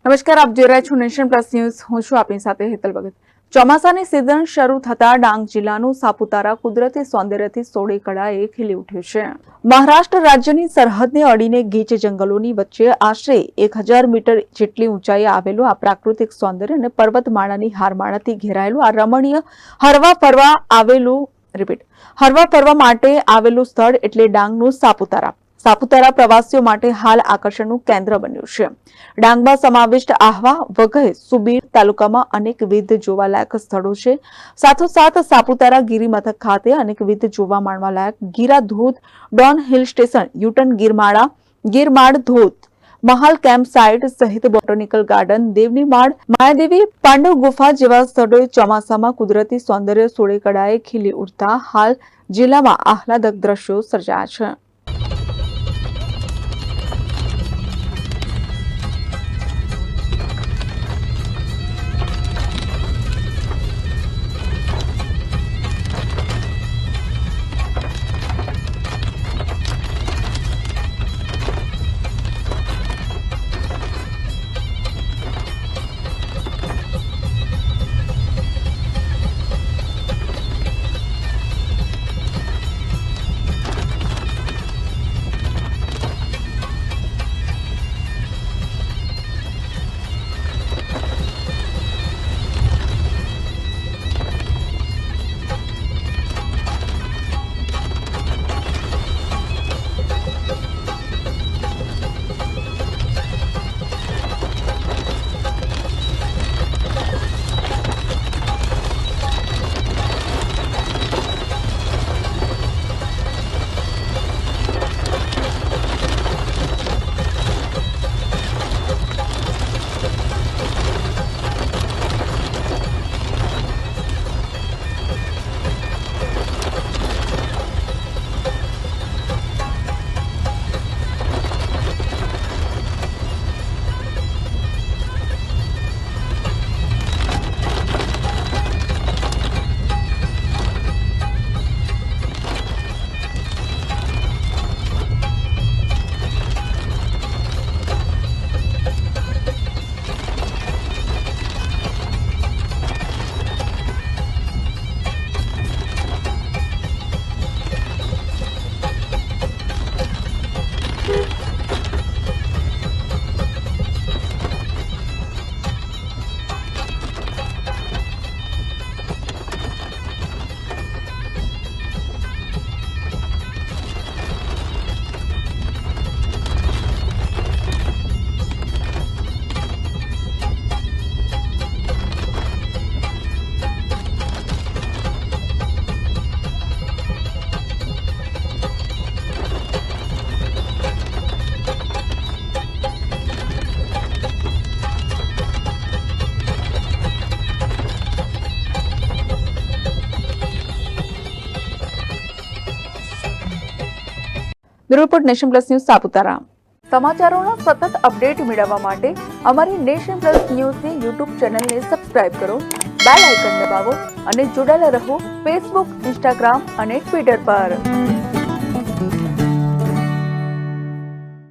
નમસ્કાર, આપ જોઈ રહ્યા છો નેશન પ્લસ ન્યૂઝ. હું છું આપની સાથે હેતલ ભગત. ચોમાસાની સિઝન શરૂ થતા ડાંગ જિલ્લાનું સાપુતારા કુદરતી સૌંદર્યથી સોળે કળાએ ખીલી ઉઠ્યું છે. મહારાષ્ટ્ર રાજ્યની સરહદને અડીને ગીચ જંગલોની વચ્ચે આશરે 1000 મીટર જેટલી ઊંચાઈએ આવેલું આ પ્રાકૃતિક સૌંદર્ય અને પર્વતમાળાની હારમાળાથી ઘેરાયેલું આ રમણીય હરવા ફરવા માટે આવેલું સ્થળ એટલે ડાંગનું સાપુતારા. સાપુતારા પ્રવાસીઓ માટે હાલ આકર્ષણનું કેન્દ્ર બન્યું છે. ડાંગમાં સમાવિષ્ટ આહવા, વઘઈ, સુબીર તાલુકામાં અનેકવિધ જોવાલાયક સ્થળો છે. સાથોસાથ સાપુતારા ગિરિમથક ખાતે અનેકવિધ જોવા માણવાલાયક ગીરા ધોધ, ડોન હિલ સ્ટેશન, યુટન ગીરમાળ ધોધ, મહાલ કેમ્પ સાઇટ સહિત બોટાનિકલ ગાર્ડન, દેવની માળ, માયાદેવી, પાંડવ ગુફા જેવા સ્થળોએ ચોમાસામાં કુદરતી સૌંદર્ય સોળે કળાએ ખીલી ઉઠતા હાલ જિલ્લામાં આહલાદક દ્રશ્યો સર્જાયા છે. Bureau report, Nation Plus news, Saputara. સમાચારોના સતત અપડેટ મેળવવા માટે અમારી નેશન પ્લસ ન્યૂઝની યુટ્યુબ ચેનલને સબસ્ક્રાઇબ કરો, બેલ આઇકન દબાવો અને જોડાયેલા રહો ફેસબુક, ઇન્સ્ટાગ્રામ અને ટ્વિટર પર.